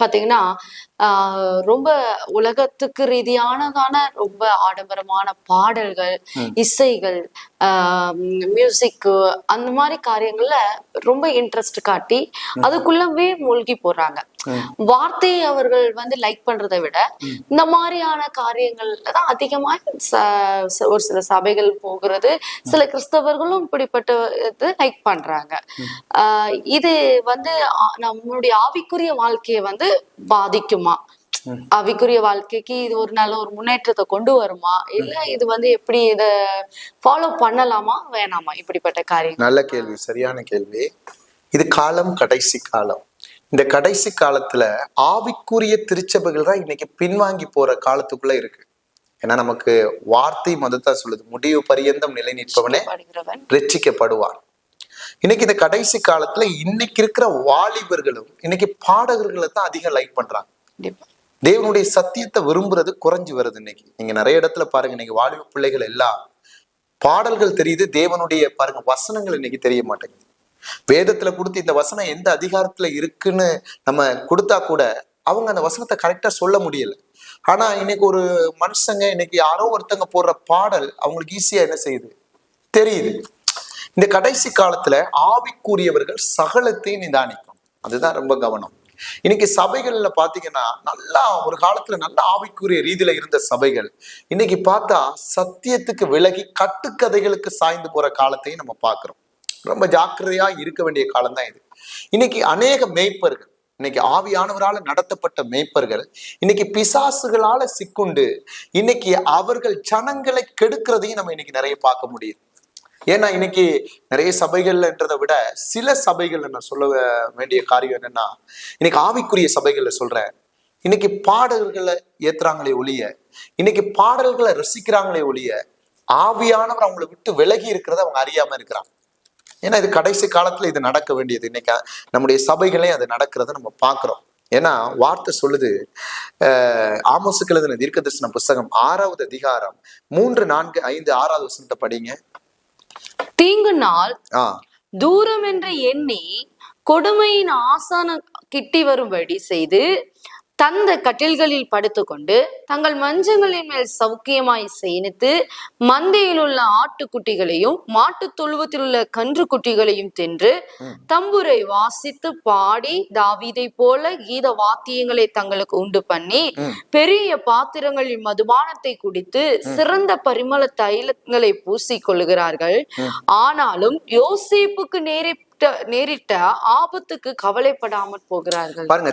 பாத்தீங்கன்னா ரொம்ப உலகத்துக்கு ரீதியானதான ரொம்ப ஆடம்பரமான பாடல்கள், இசைகள், மியூசிக் அந்த மாதிரி காரியங்கள்ல ரொம்ப இன்ட்ரெஸ்ட் காட்டி அதுக்குள்ளவே மூழ்கி போறாங்க. வார்த்தையை அவர்கள் லைக் பண்றதை விட இந்த மாதிரியான காரியங்கள்ல தான் அதிகமா ஒரு சில சபைகள் போகிறது. சில கிறிஸ்தவர்களும் இப்படிப்பட்ட லைக் பண்றாங்க. இது நம்மளுடைய ஆவிக்குரிய வாழ்க்கையை பாதிக்குமா? ஆவிக்குரிய வாழ்க்கைக்கு இது ஒரு நல்ல ஒரு முன்னேற்றத்தை கொண்டு வருமா, இல்ல இது எப்படி இத ஃபாலோ பண்ணலாமா வேணாமா? இப்படிப்பட்ட காரியம். நல்ல கேள்வி, சரியான கேள்வி. இது காலம், கடைசி காலம். இந்த கடைசி காலத்துல ஆவிக்குரிய திருச்சபைகள் தான் இன்னைக்கு பின்வாங்கி போற காலத்துக்குள்ள இருக்கு. ஏன்னா நமக்கு வார்த்தை மதத்தான் சொல்லுது, முடிவு பரியந்தம் நிலை நிற்பவனே ரட்சிக்கப்படுவான். இன்னைக்கு இந்த கடைசி காலத்துல இன்னைக்கு இருக்கிற வாலிபர்களும் இன்னைக்கு பாடகர்களை தான் அதிகம் லைக் பண்றாங்க. தேவனுடைய சத்தியத்தை விரும்புறது குறைஞ்சு வருது. இன்னைக்கு நீங்க நிறைய இடத்துல பாருங்க, இன்னைக்கு வாலிப பிள்ளைகள் எல்லாம் பாடல்கள் தெரியுது, தேவனுடைய பாருங்க வசனங்கள் இன்னைக்கு தெரிய மாட்டேங்குது. வேதத்துல கொடுத்து இந்த வசனம் எந்த அதிகாரத்துல இருக்குன்னு நம்ம கொடுத்தா கூட அவங்க அந்த வசனத்தை கரெக்டா சொல்ல முடியல. ஆனா இன்னைக்கு ஒரு மனுஷங்க இன்னைக்கு யாரோ ஒருத்தங்க போடுற பாடல் அவங்களுக்கு ஈஸியா என்ன செய்யுது தெரியுது. இந்த கடைசி காலத்துல ஆவிக்குரியவர்கள் சகலத்தையும் நிதானிக்கும், அதுதான் ரொம்ப கவனம். இன்னைக்கு சபைகள்ல பாத்தீங்கன்னா நல்லா ஒரு காலத்துல நல்ல ஆவிக்குரிய ரீதியில இருந்த சபைகள் இன்னைக்கு பார்த்தா சத்தியத்துக்கு விலகி கட்டுக்கதைகளுக்கு சாய்ந்து போற காலத்தையும் நம்ம பார்க்கிறோம். ரொம்ப ஜாக்கிரதையா இருக்க வேண்டிய காலம் தான் இது. இன்னைக்கு அநேக மேய்ப்பர்கள், இன்னைக்கு ஆவியானவரால நடத்தப்பட்ட மேய்ப்பர்கள் இன்னைக்கு பிசாசுகளால சிக்குண்டு இன்னைக்கு அவர்கள் ஜனங்களை கெடுக்கிறதையும் நம்ம இன்னைக்கு நிறைய பார்க்க முடியுது. ஏன்னா இன்னைக்கு நிறைய சபைகள்ன்றதை விட சில சபைகள்ல நான் சொல்ல வேண்டிய காரியம் என்னன்னா, இன்னைக்கு ஆவிக்குரிய சபைகள்ல சொல்றேன், இன்னைக்கு பாடல்களை ஏத்துறாங்களே ஒழிய, இன்னைக்கு பாடல்களை ரசிக்கிறாங்களே ஒழிய, ஆவியானவர் அவங்களை விட்டு விலகி இருக்கிறத அவங்க அறியாம இருக்கிறாங்க. ஏன்னா இது கடைசி காலத்துல இது நடக்க வேண்டியது. இன்னைக்கு நம்முடைய சபைகளையும் அது நடக்கிறத நம்ம பார்க்கிறோம். ஏன்னா வார்த்தை சொல்லுது, ஆமோசுக்கு எழுதின தீர்க்க தரிசன புஸ்தகம் 6வது அதிகாரம் 3, 4, 5, 6வது வசனத்தை படிங்க. தீங்கு நாள் தூரம் என்று எண்ணி கொடுமையின் ஆசான கிட்டி வரும்படி செய்து தந்த கட்டில்களில் படுத்துக்கொண்டு தங்கள் மஞ்சங்களின் மேல் சௌக்கியமாய் சேனித்து மந்தையில் உள்ள ஆட்டுக்குட்டிகளையும் மாட்டு தொழுவத்தில் உள்ள கன்று குட்டிகளையும் தின்று தம்புரை வாசித்து பாடி தாவீதை போல கீத வாத்தியங்களை தங்களுக்கு உண்டு பண்ணி பெரிய பாத்திரங்களில் மதுபானத்தை குடித்து சிறந்த பரிமள தைலங்களை பூசிக் கொள்கிறார்கள். ஆனாலும் யோசேப்புக்கு நேரிட்ட ஆபத்துக்கு கவலைப்படாமல் போகிறார்கள்.